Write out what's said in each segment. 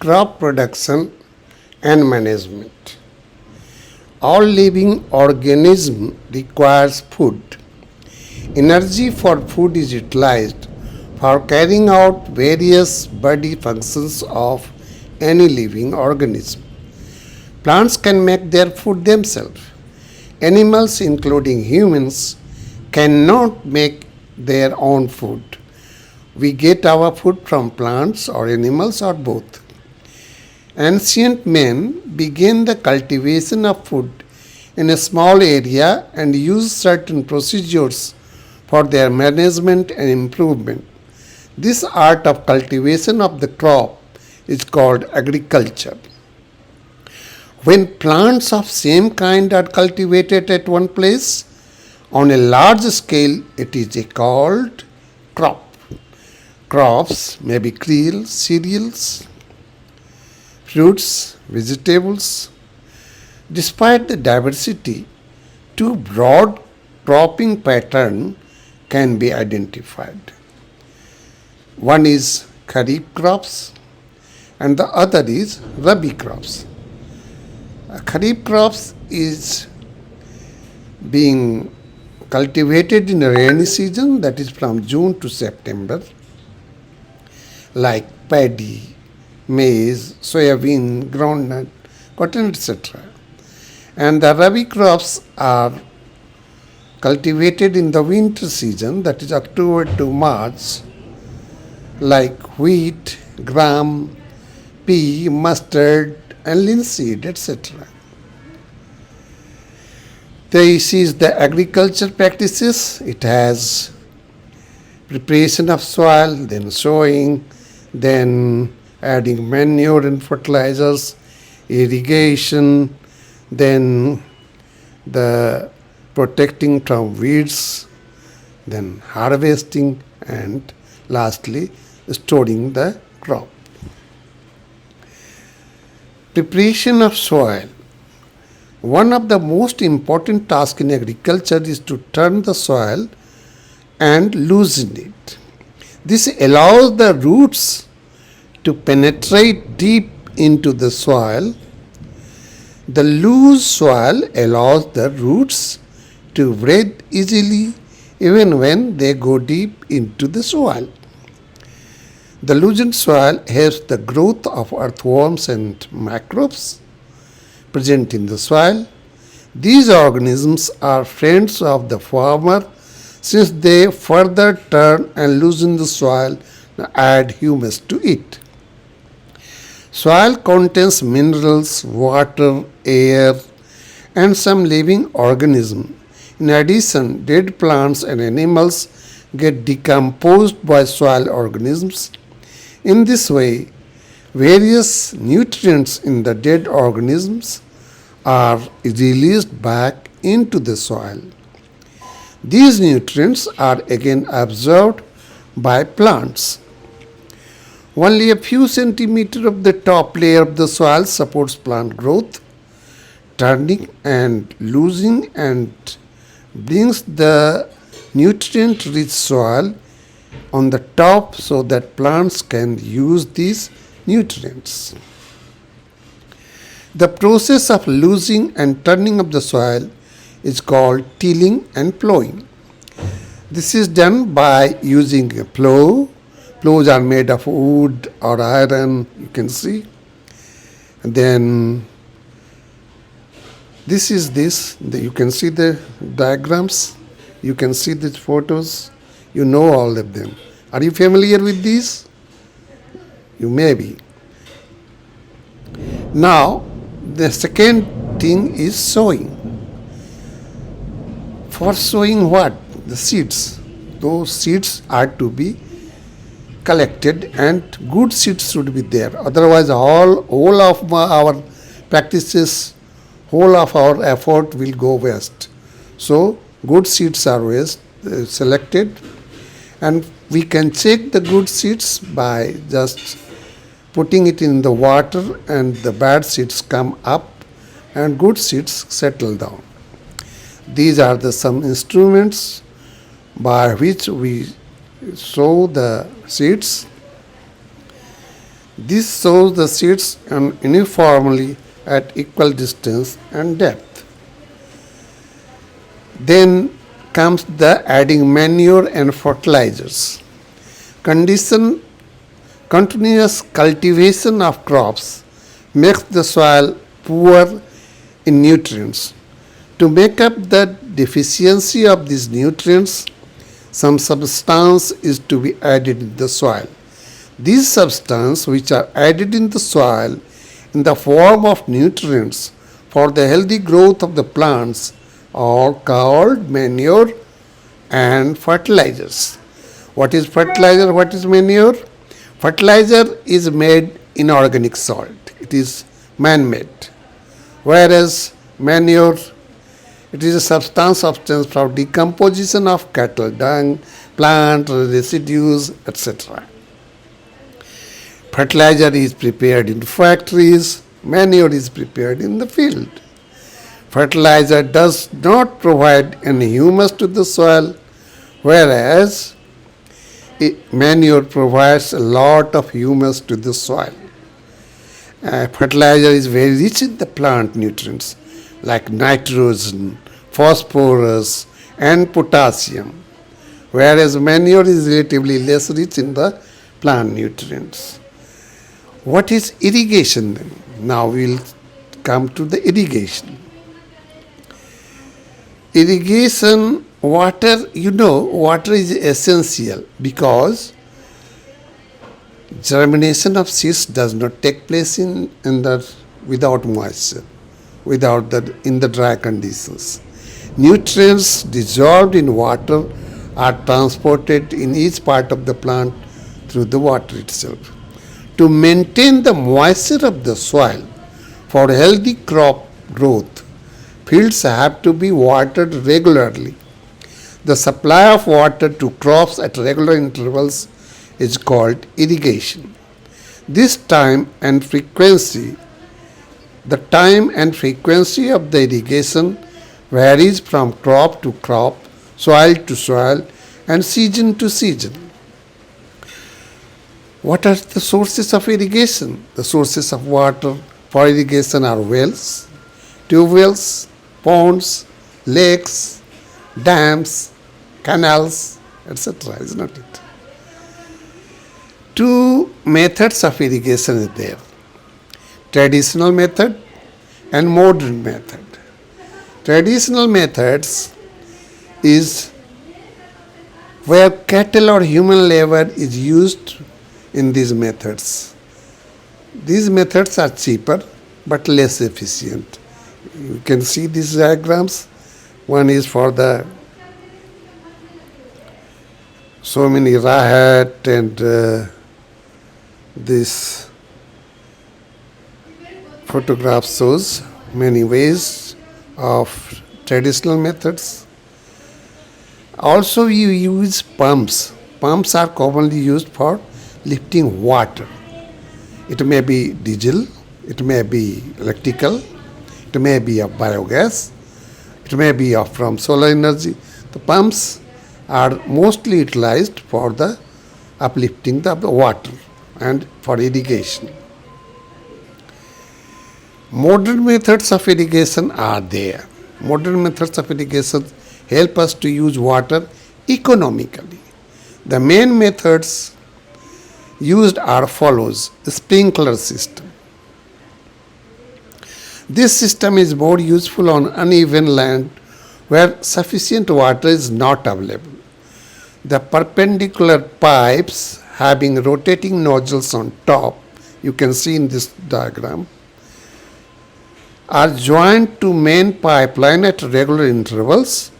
Crop production and management. All living organism requires food. Energy for food is utilized for carrying out various body functions of any living organism. Plants can make their food themselves. Animals, including humans, cannot make their own food. We get our food from plants or animals or both. Ancient men began the cultivation of food in a small area and used certain procedures for their management and improvement. This art of cultivation of the crop is called agriculture. When plants of same kind are cultivated at one place, on a large scale, it is called crop. Crops may be cereals, fruits, vegetables. Despite the diversity, two broad cropping patterns can be identified. One is Kharif crops and the other is Rabi crops. Kharif crops is being cultivated in a rainy season, that is from June to September, like paddy, maize, soybean, groundnut, cotton, etc. And the Rabi crops are cultivated in the winter season, that is October to March, like wheat, gram, pea, mustard, and linseed, etc. This is the agriculture practices. It has preparation of soil, then sowing, then adding manure and fertilizers, irrigation, then the protecting from weeds, then harvesting, and lastly storing the crop. Preparation of soil. One of the most important tasks in agriculture is to turn the soil and loosen it. This allows the roots to penetrate deep into the soil. The loose soil allows the roots to breathe easily even when they go deep into the soil. The loosened soil helps the growth of earthworms and microbes present in the soil. These organisms are friends of the farmer since they further turn and loosen the soil and add humus to it. Soil contains minerals, water, air, and some living organisms. In addition, dead plants and animals get decomposed by soil organisms. In this way, various nutrients in the dead organisms are released back into the soil. These nutrients are again absorbed by plants. Only a few centimeters of the top layer of the soil supports plant growth. Turning and loosening and brings the nutrient-rich soil on the top so that plants can use these nutrients. The process of loosening and turning of the soil is called tilling and plowing. This is done by using a plow. Plows are made of wood or iron, you can see. And then you can see the diagrams, you can see the photos, you know all of them. Are you familiar with these? You may be. Now, the second thing is sowing. For sowing what? The seeds. Those seeds are to be collected and good seeds should be there. Otherwise, whole of our practices, whole of our effort will go waste. So, good seeds are selected, and we can check the good seeds by just putting it in the water, and the bad seeds come up and good seeds settle down. These are some instruments by which we sow the seeds. This sows the seeds uniformly at equal distance and depth. Then comes the adding manure and fertilizers. Condition Continuous cultivation of crops makes the soil poor in nutrients. To make up the deficiency of these nutrients, some substance is to be added in the soil. These substances which are added in the soil in the form of nutrients for the healthy growth of the plants are called manure and fertilizers. What is fertilizer? What is manure? Fertilizer is made in organic salt. It is man-made. Whereas manure, it is a substance from decomposition of cattle dung, plant residues, etc. Fertilizer is prepared in factories, manure is prepared in the field. Fertilizer does not provide any humus to the soil, whereas manure provides a lot of humus to the soil. Fertilizer is very rich in the plant nutrients like nitrogen, phosphorus, and potassium, whereas manure is relatively less rich in the plant nutrients. What is irrigation then? Now we will come to the irrigation. Irrigation, water is essential because germination of seeds does not take place without moisture, in the dry conditions. Nutrients dissolved in water are transported in each part of the plant through the water itself. To maintain the moisture of the soil for healthy crop growth, fields have to be watered regularly. The supply of water to crops at regular intervals is called irrigation. The time and frequency of the irrigation varies from crop to crop, soil to soil, and season to season. What are the sources of irrigation? The sources of water for irrigation are wells, tube wells, ponds, lakes, dams, canals, etc. Is not it? Two methods of irrigation is there: traditional method and modern method. Traditional methods is where cattle or human labor is used in these methods. These methods are cheaper but less efficient. You can see these diagrams. One is for the so many rahat and this photograph shows many ways of traditional methods. Also you use pumps. Pumps are commonly used for lifting water. It may be diesel, it may be electrical, it may be of biogas, it may be from solar energy. The pumps are mostly utilized for the uplifting the water and for irrigation. Modern methods of irrigation are there. Modern methods of irrigation help us to use water economically. The main methods used are follows: sprinkler system. This system is more useful on uneven land where sufficient water is not available. The perpendicular pipes having rotating nozzles on top, you can see in this diagram, are joined to main pipeline at regular intervals.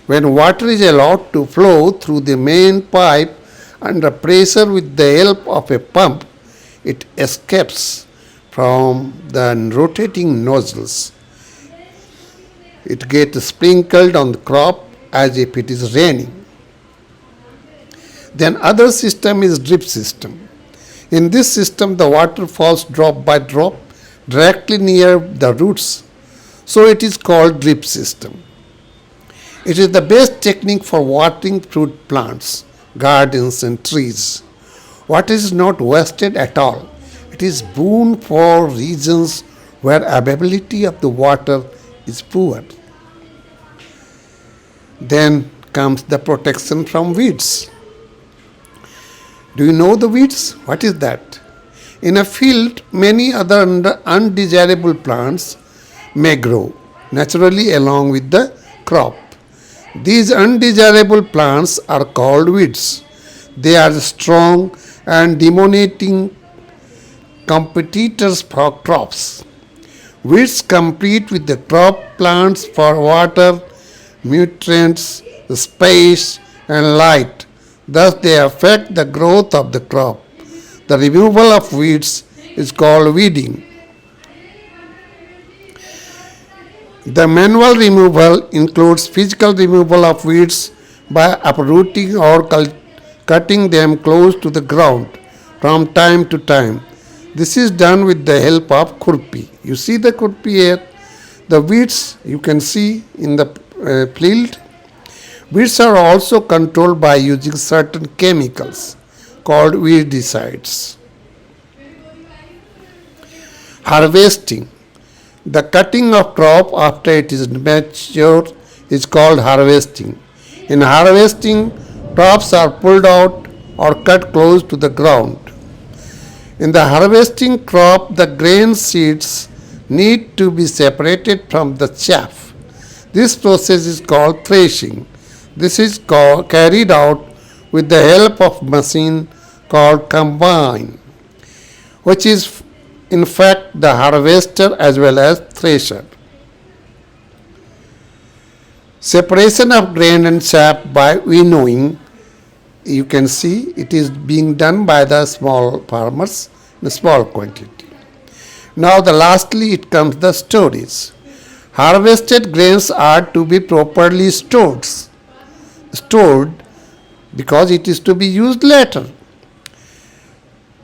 When water is allowed to flow through the main pipe under pressure with the help of a pump, it escapes from the rotating nozzles. It gets sprinkled on the crop as if it is raining. Then other system is drip system. In this system, the water falls drop by drop directly near the roots, so it is called drip system. It is the best technique for watering fruit plants, gardens and trees. Water is not wasted at all. It is boon for regions where availability of the water is poor. Then comes the protection from weeds. Do you know the weeds? What is that? In a field, many other undesirable plants may grow naturally along with the crop. These undesirable plants are called weeds. They are strong and dominating competitors for crops. Weeds compete with the crop plants for water, nutrients, space, and light. Thus, they affect the growth of the crop. The removal of weeds is called weeding. The manual removal includes physical removal of weeds by uprooting or cutting them close to the ground from time to time. This is done with the help of khurpi. You see the khurpi here? The weeds you can see in the field. Weeds are also controlled by using certain chemicals called weedicides. Harvesting. The cutting of crop after it is mature is called harvesting. In harvesting, crops are pulled out or cut close to the ground. In the harvesting crop, the grain seeds need to be separated from the chaff. This process is called threshing. This is carried out with the help of machine called combine, which is in fact the harvester as well as thresher. Separation of grain and chaff by winnowing, you can see it is being done by the small farmers in a small quantity. Now lastly it comes the storage. Harvested grains are to be properly stored because it is to be used later.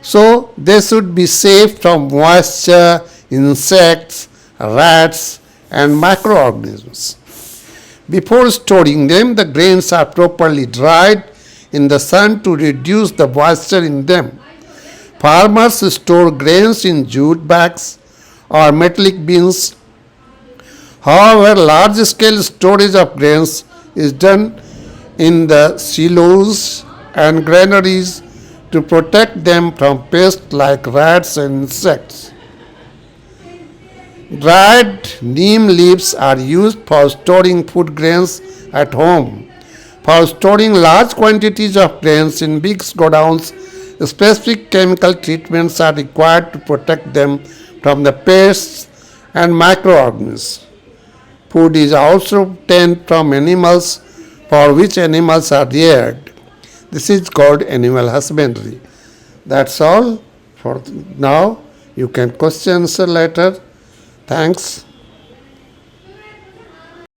So they should be safe from moisture, insects, rats, and microorganisms. Before storing them, the grains are properly dried in the sun to reduce the moisture in them. Farmers store grains in jute bags or metallic bins. However, large-scale storage of grains is done in the silos and granaries to protect them from pests like rats and insects. Dried neem leaves are used for storing food grains at home. For storing large quantities of grains in big godowns, specific chemical treatments are required to protect them from the pests and microorganisms. Food is also obtained from animals for which animals are reared. This is called animal husbandry. That's all for now. You can question answer later. Thanks.